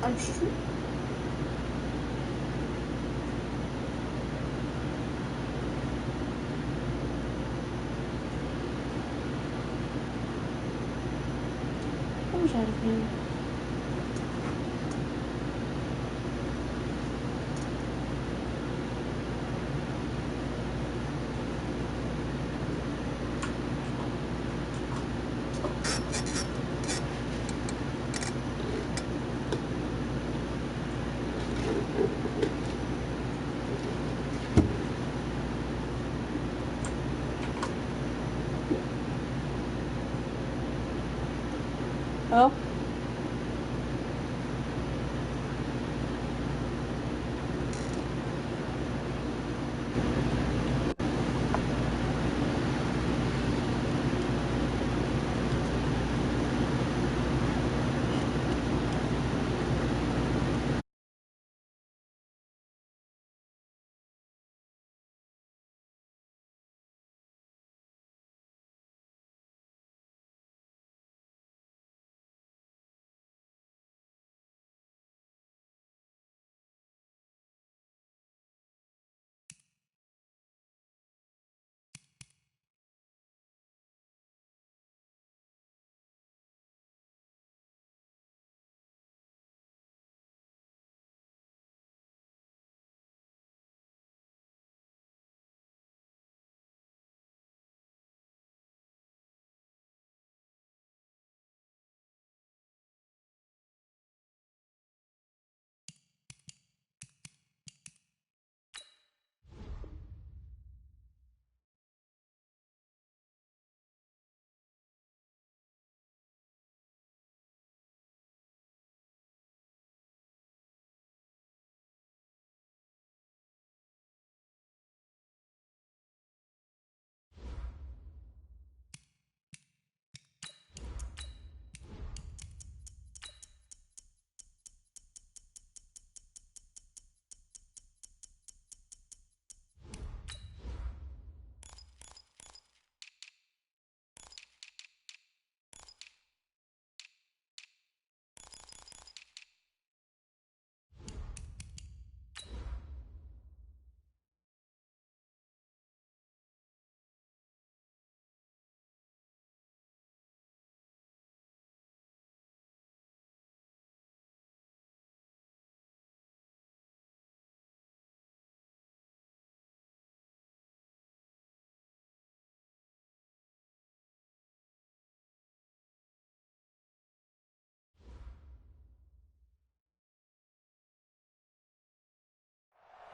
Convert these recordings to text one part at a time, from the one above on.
I'm sure. I wish I had a fan. Oh.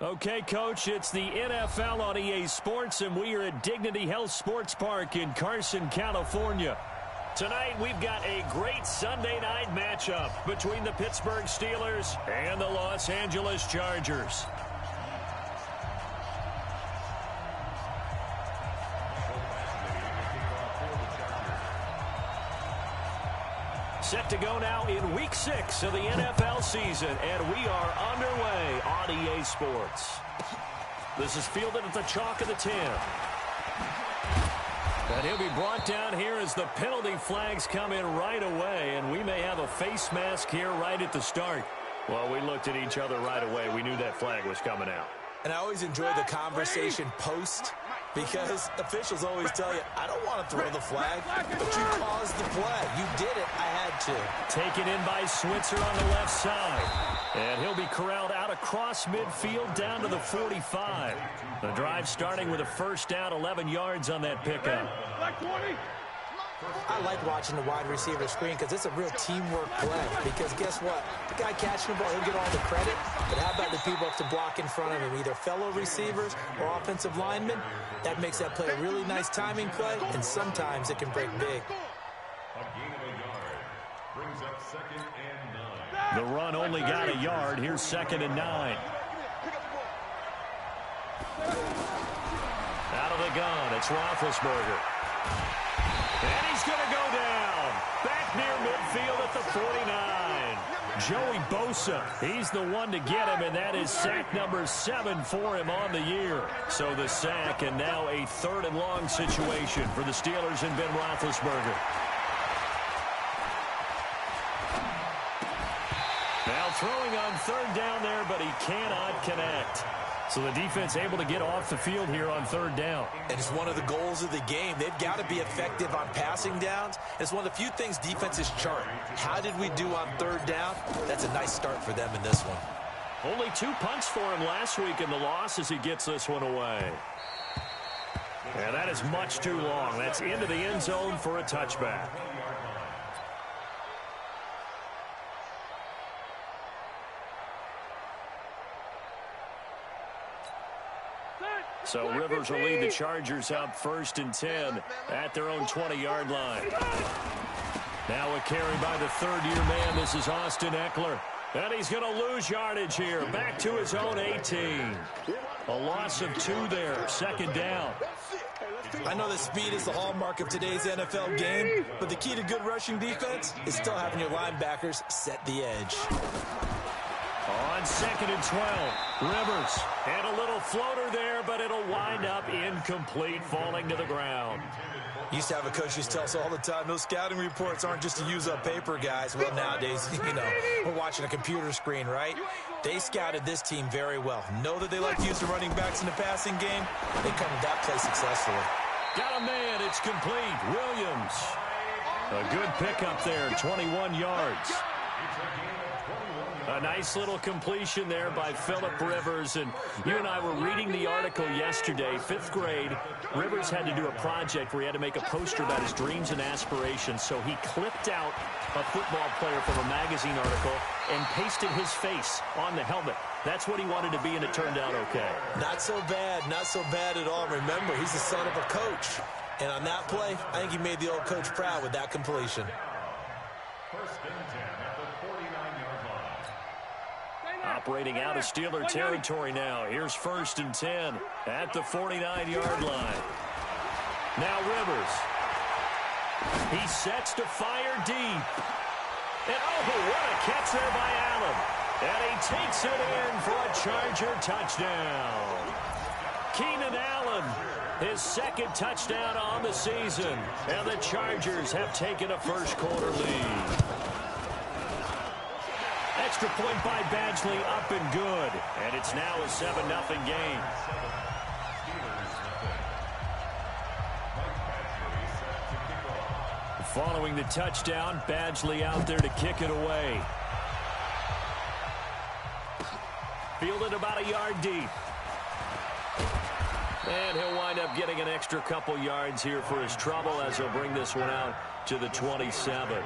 Okay, Coach, it's the NFL on EA Sports, and we are at Dignity Health Sports Park in Carson, California. Tonight, we've got a great Sunday night matchup between the Pittsburgh Steelers and the Los Angeles Chargers. Set to go now in Week 6 of the NFL season, and we are underway on EA Sports. This is fielded at the chalk of the 10. And he'll be brought down here as the penalty flags come in right away, and we may have a face mask here right at the start. Well, we looked at each other right away. We knew that flag was coming out. And I always enjoy the conversation post, because officials always tell you, I don't want to throw the flag, but you caused the play. You did it. I had to. Taken in by Switzer on the left side. And he'll be corralled out across midfield down to the 45. The drive starting with a first down, 11 yards on that pickup. I like watching the wide receiver screen because it's a real teamwork play. Because guess what? The guy catching the ball, he'll get all the credit. But how about the people up to block in front of him, either fellow receivers or offensive linemen? That makes that play a really nice timing play, and sometimes it can break big. The run only got a yard. Here's 2nd and 9. Out of the gun, it's Roethlisberger. And he's going to go down. Back near midfield at the 49. Joey Bosa, he's the one to get him, and that is sack number 7 for him on the year. So the sack, and now a 3rd and long situation for the Steelers and Ben Roethlisberger. Now throwing on third down there, but he cannot connect. So the defense able to get off the field here on third down. And it's one of the goals of the game. They've got to be effective on passing downs. It's one of the few things defenses chart. How did we do on third down? That's a nice start for them in this one. Only 2 punts for him last week in the loss as he gets this one away. And that is much too long. That's into the end zone for a touchback. So Rivers will lead the Chargers up 1st and 10 at their own 20-yard line. Now a carry by the third-year man. This is Austin Eckler. And he's going to lose yardage here. Back to his own 18. A loss of 2 there. 2nd down. I know that speed is the hallmark of today's NFL game, but the key to good rushing defense is still having your linebackers set the edge. On 2nd and 12, Rivers. And a little floater there, but it'll wind up incomplete, falling to the ground. Used to have a coach who used to tell us all the time, those scouting reports aren't just to use up paper, guys. Well, nowadays, we're watching a computer screen, right? They scouted this team very well. Know that they like to use the running backs in the passing game. They come to that play successfully. Got a man. It's complete. Williams. A good pickup there, 21 yards. A nice little completion there by Phillip Rivers. And you and I were reading the article yesterday, 5th grade. Rivers had to do a project where he had to make a poster about his dreams and aspirations. So he clipped out a football player from a magazine article and pasted his face on the helmet. That's what he wanted to be, and it turned out okay. Not so bad. Not so bad at all. Remember, he's the son of a coach. And on that play, I think he made the old coach proud with that completion. Operating out of Steeler territory now. Here's 1st and 10 at the 49-yard line. Now Rivers. He sets to fire deep. And oh, what a catch there by Allen. And he takes it in for a Charger touchdown. Keenan Allen, his 2nd touchdown on the season. And the Chargers have taken a first-quarter lead. Extra point by Badgley, up and good. And it's now a 7-0 game. Following the touchdown, Badgley out there to kick it away. Fielded about a yard deep. And he'll wind up getting an extra couple yards here for his trouble as he'll bring this one out to the 27.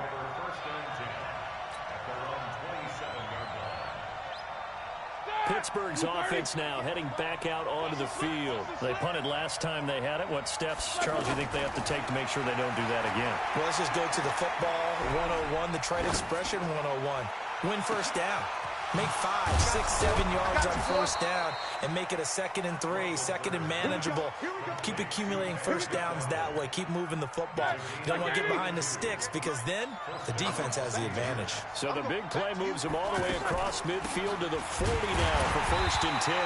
Pittsburgh's offense now heading back out onto the field. They punted last time they had it. What steps, Charles, do you think they have to take to make sure they don't do that again? Well, let's just go to the football 101, the trade expression 101. Win first down. Make 5, 6, 7 yards on first down and make it a 2nd and 3, 2nd and manageable. Keep accumulating first downs that way. Keep moving the football. You don't want to get behind the sticks because then the defense has the advantage. So the big play moves him all the way across midfield to the 40 now for 1st and 10.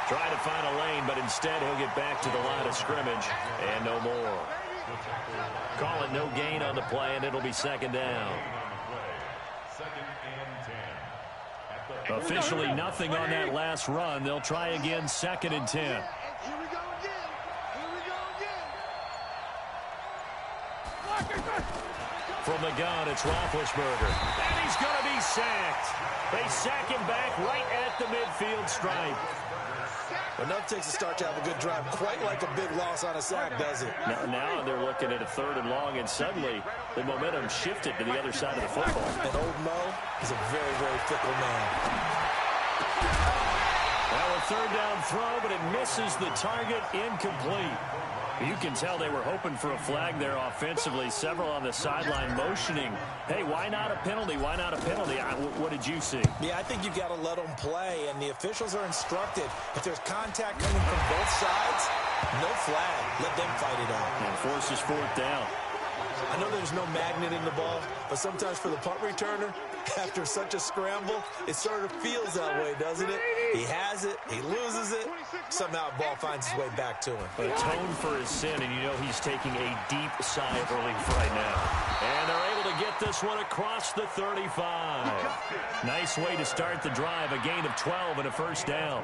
Trying to find a lane, but instead he'll get back to the line of scrimmage and no more. Call it no gain on the play, and it'll be 2nd down. Officially nothing on that last run. They'll try again, 2nd and 10. Here we go again. Here we go again. From the gun, it's Roethlisberger. And he's going to be sacked. They sack him back right at the midfield stripe. Enough takes a start to have a good drive. Quite like a big loss on a sack, does it? Now they're looking at a 3rd and long, and suddenly the momentum shifted to the other side of the football. And old Mo is a very, very fickle man. Now a 3rd down throw, but it misses the target, incomplete. You can tell they were hoping for a flag there offensively. Several on the sideline motioning. Hey, why not a penalty? Why not a penalty? What did you see? Yeah, I think you've got to let them play, and the officials are instructed. If there's contact coming from both sides, no flag. Let them fight it out. And forces 4th down. I know there's no magnet in the ball, but sometimes for the punt returner, After such a scramble, it sort of feels that way, doesn't it? He has it, he loses it, somehow the ball finds its way back to him. Atone for his sin, and you know he's taking a deep sigh of relief right now. And they're able to get this one across the 35. Nice way to start the drive, a gain of 12 and a first down.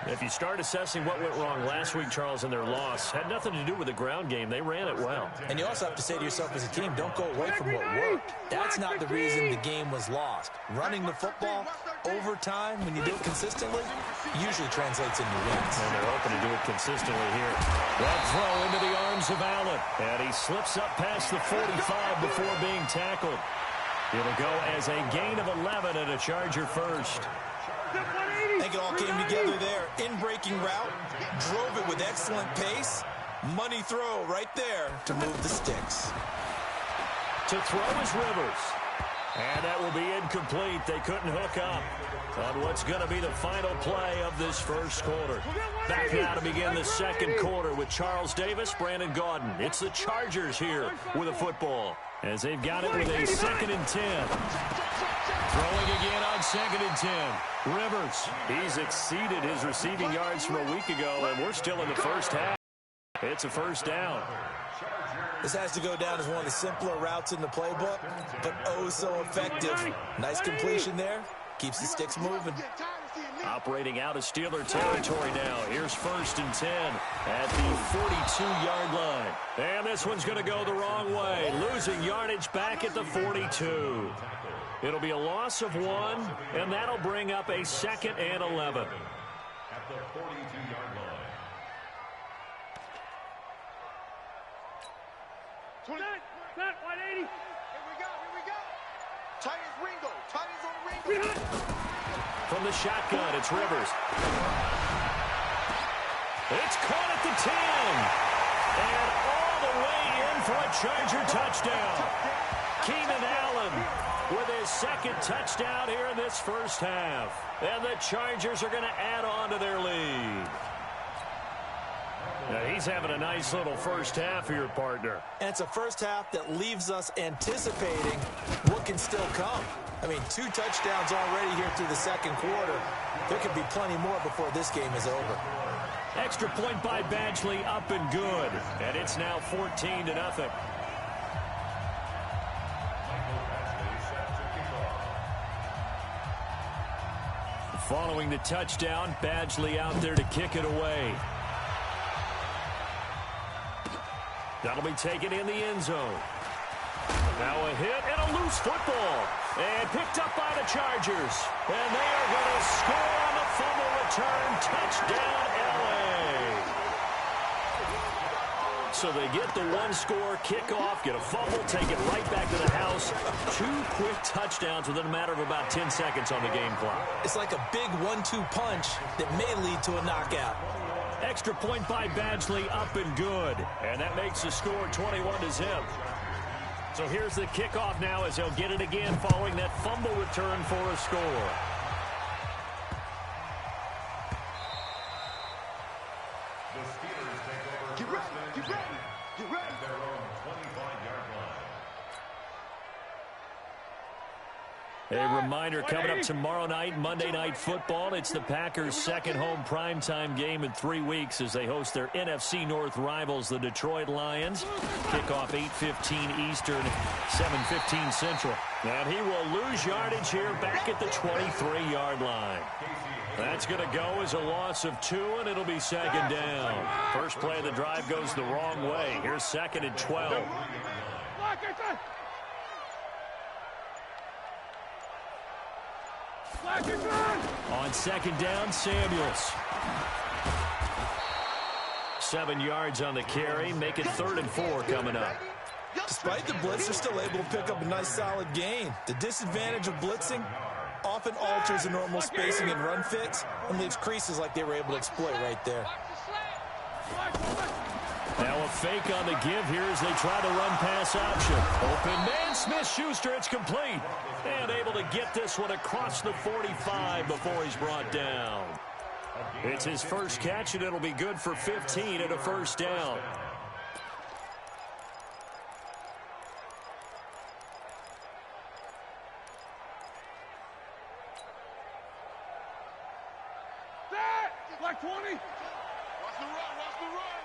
If you start assessing what went wrong last week, Charles, in their loss, had nothing to do with the ground game. They ran it well. And you also have to say to yourself as a team, don't go away from what worked. That's not the reason the game was lost. Running the football over time, when you do it consistently, usually translates into wins. And they're hoping to do it consistently here. That throw into the arms of Allen. And he slips up past the 45 before being tackled. It'll go as a gain of 11 and a Charger first. I think it all came together there. In-breaking route, drove it with excellent pace. Money throw right there to move the sticks. To throw is Rivers. And that will be incomplete. They couldn't hook up on what's going to be the final play of this first quarter. Back now to begin the second quarter with Charles Davis, Brandon Gaudin. It's the Chargers here with a football as they've got it with a 2nd and 10. Throwing again on 2nd and 10. Rivers, he's exceeded his receiving yards from a week ago, and we're still in the first half. It's a first down. This has to go down as one of the simpler routes in the playbook, but oh so effective. Nice completion there. Keeps the sticks moving. Operating out of Steeler territory now. Here's 1st and 10 at the 42-yard line. And this one's going to go the wrong way. Losing yardage back at the 42. It'll be a loss of 1, and that'll bring up a 2nd and 11. At the 42-yard line. 180. Here we go. Titans Ringo. Titans on Ringo. From the shotgun, it's Rivers. It's caught at the 10. And all the way in for a Charger touchdown. Keenan Allen with his 2nd touchdown here in this first half. And the Chargers are going to add on to their lead. Now he's having a nice little first half here, partner. And it's a first half that leaves us anticipating what can still come. I mean, 2 touchdowns already here through the second quarter. There could be plenty more before this game is over. Extra point by Badgley, up and good. And it's now 14-0. Following the touchdown, Badgley out there to kick it away. That'll be taken in the end zone. Now a hit and a loose football. And picked up by the Chargers. And they are going to score on the fumble return. Touchdown, LA. So they get the 1-score kickoff, get a fumble, take it right back to the house. 2 quick touchdowns within a matter of about 10 seconds on the game clock. It's like a big 1-2 punch that may lead to a knockout. Extra point by Badgley, up and good. And that makes the score 21-0. So here's the kickoff now as they'll get it again following that fumble return for a score. Get ready. At their own 25-yard line. A reminder coming up tomorrow night, Monday Night Football. It's the Packers' 2nd home primetime game in 3 weeks as they host their NFC North rivals, the Detroit Lions. Kickoff 8:15 Eastern, 7:15 Central. And he will lose yardage here back at the 23-yard line. That's going to go as a loss of 2, and it'll be 2nd down. First play of the drive goes the wrong way. Here's 2nd and 12. On 2nd down, Samuels. 7 yards on the carry. Make it 3rd and 4 coming up. Despite the blitz, they're still able to pick up a nice solid gain. The disadvantage of blitzing often alters the normal spacing and run fits and leaves creases like they were able to exploit right there. Now a fake on the give here as they try the run-pass option. Open man, Smith-Schuster, it's complete. And able to get this one across the 45 before he's brought down. It's his first catch, and it'll be good for 15 and a first down. Like 20. Watch the run, watch the run.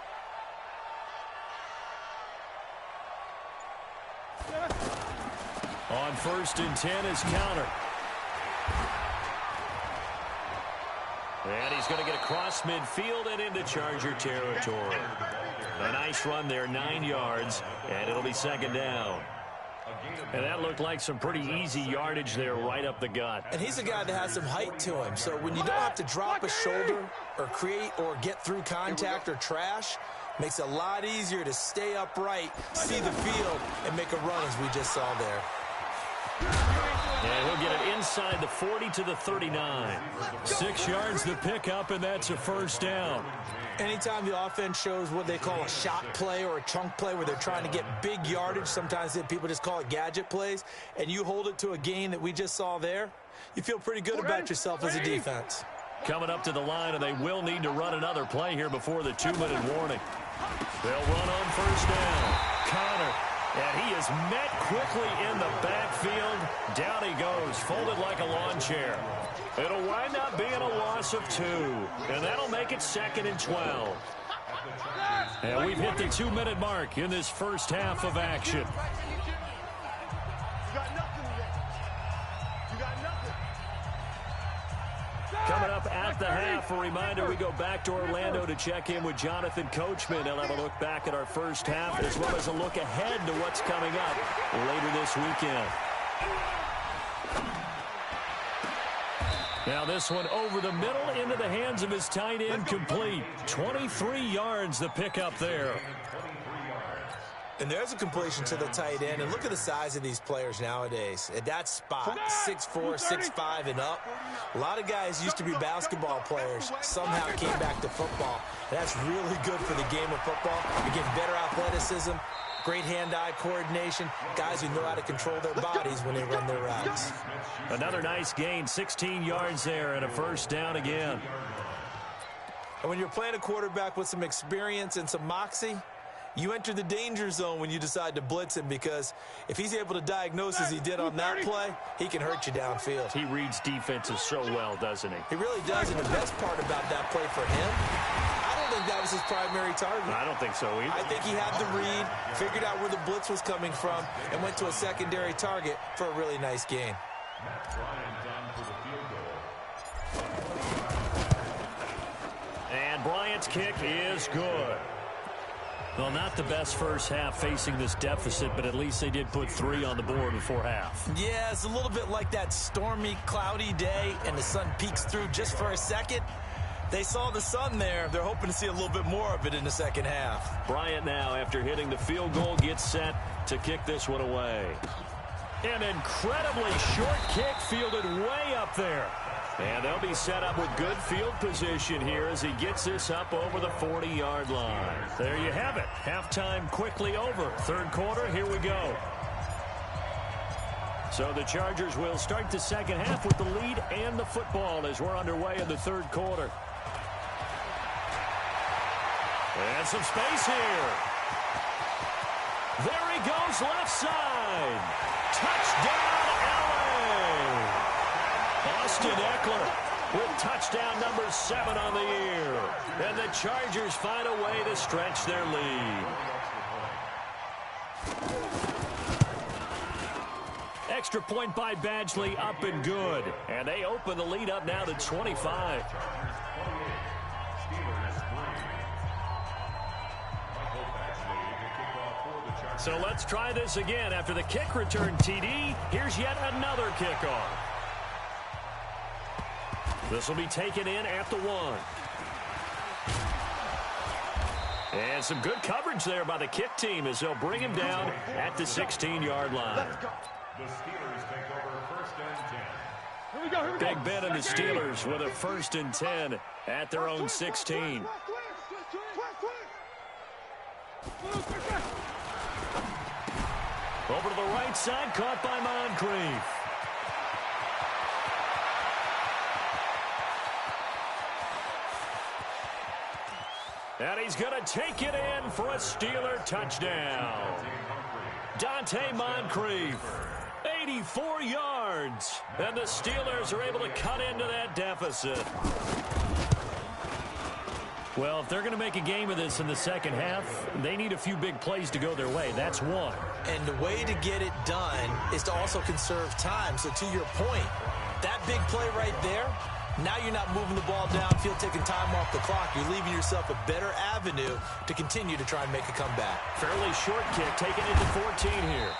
On 1st and 10 is counter. And he's going to get across midfield and into Charger territory. A nice run there, 9 yards, and it'll be 2nd down. And that looked like some pretty easy yardage there right up the gut. And he's a guy that has some height to him, so when you don't have to drop a shoulder or create or get through contact or trash, makes it a lot easier to stay upright, see the field, and make a run as we just saw there. And he'll get it inside the 40 to the 39. 6 yards the pickup, and that's a 1st down. Anytime the offense shows what they call a shot play or a chunk play where they're trying to get big yardage, sometimes people just call it gadget plays, and you hold it to a gain that we just saw there, you feel pretty good about yourself as a defense. Coming up to the line, and they will need to run another play here before the 2-minute warning. They'll run on 1st down. Connor. And he is met quickly in the backfield. Down he goes, folded like a lawn chair. It'll wind up being a loss of 2. And that'll make it 2nd and 12. And we've hit the 2-minute mark in this first half of action. Coming up at the half, a reminder, we go back to Orlando to check in with Jonathan Coachman. He'll have a look back at our first half as well as a look ahead to what's coming up later this weekend. Now this one over the middle into the hands of his tight end, complete. 23 yards the pickup there. And there's a completion to the tight end. And look at the size of these players nowadays. At that spot, 6'4", 6'5", and up. A lot of guys used to be basketball players, somehow came back to football. And that's really good for the game of football. You get better athleticism, great hand-eye coordination, guys who know how to control their bodies when they run their routes. Another nice gain, 16 yards there, and a 1st down again. And when you're playing a quarterback with some experience and some moxie, you enter the danger zone when you decide to blitz him, because if he's able to diagnose as he did on that play, he can hurt you downfield. He reads defenses so well, doesn't he? He really does, and the best part about that play for him, I don't think that was his primary target. I don't think so either. I think he had the read, figured out where the blitz was coming from, and went to a secondary target for a really nice gain. And Bryant's kick is good. Well, not the best first half facing this deficit, but at least they did put 3 on the board before half. Yeah, it's a little bit like that stormy, cloudy day, and the sun peeks through just for a second. They saw the sun there. They're hoping to see a little bit more of it in the second half. Bryant now, after hitting the field goal, gets set to kick this one away. An incredibly short kick fielded way up there. And they'll be set up with good field position here as he gets this up over the 40-yard line. There you have it. Halftime quickly over. 3rd quarter, here we go. So the Chargers will start the second half with the lead and the football as we're underway in the 3rd quarter. And some space here. There he goes, left side. Touchdown, LA! Austin Eckler with touchdown number 7 on the year. And the Chargers find a way to stretch their lead. Extra point by Badgley, up and good. And they open the lead up now to 25. So let's try this again. After the kick return TD, here's yet another kickoff. This will be taken in at the 1. And some good coverage there by the kick team as they'll bring him down at the 16-yard line. The Steelers take over 1st and 10. Big Ben and the Steelers with a 1st and 10 at their own 16. Over to the right side, caught by Moncrief. And he's going to take it in for a Steeler touchdown. Dante Moncrief, 84 yards. And the Steelers are able to cut into that deficit. Well, if they're going to make a game of this in the second half, they need a few big plays to go their way. That's one. And the way to get it done is to also conserve time. So to your point, that big play right there, now you're not moving the ball downfield, taking time off the clock. You're leaving yourself a better avenue to continue to try and make a comeback. Fairly short kick, taking it to 14 here.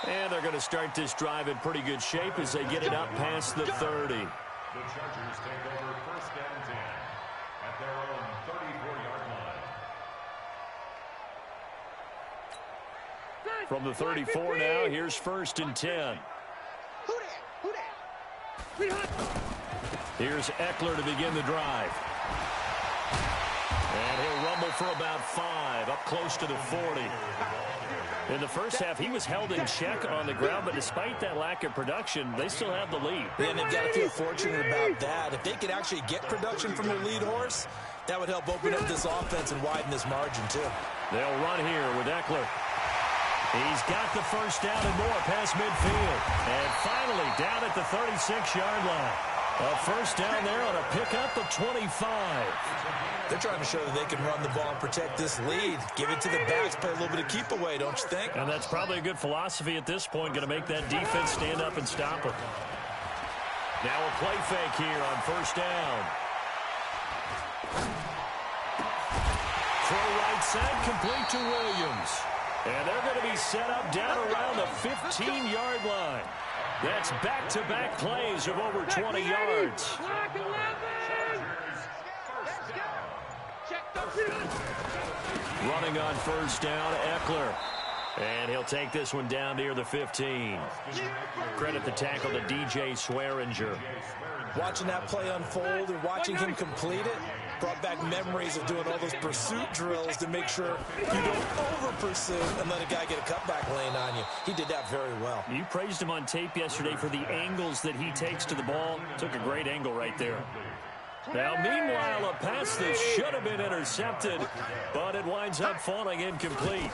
And they're going to start this drive in pretty good shape as they get it up past the 30. The Chargers take over first and 10 at their own 34-yard line. From the 34 now, here's first and 10. Here's Eckler to begin the drive. And he'll rumble for about 5, up close to the 40. In the first half, he was held in check on the ground, but despite that lack of production, they still have the lead. And they've got to feel fortunate about that. If they could actually get production from their lead horse, that would help open up this offense and widen this margin, too. They'll run here with Eckler. He's got the first down and more past midfield. And finally, down at the 36-yard line. A first down there on a pickup of 25. They're trying to show that they can run the ball and protect this lead. Give it to the backs, play a little bit of keep away, don't you think? And that's probably a good philosophy at this point, going to make that defense stand up and stop them. Now a play fake here on first down. Throw right side, complete to Williams. And they're going to be set up down around the 15-yard line. That's back-to-back plays of over 20 yards. Running on first down, Eckler. And he'll take this one down near the 15. Credit the tackle to DJ Swearinger. Watching that play unfold and watching him complete it brought back memories of doing all those pursuit drills to make sure you don't over-pursue and let a guy get a cutback lane on you. He did that very well. You praised him on tape yesterday for the angles that he takes to the ball. Took a great angle right there. Now, meanwhile, a pass that should have been intercepted, but it winds up falling incomplete.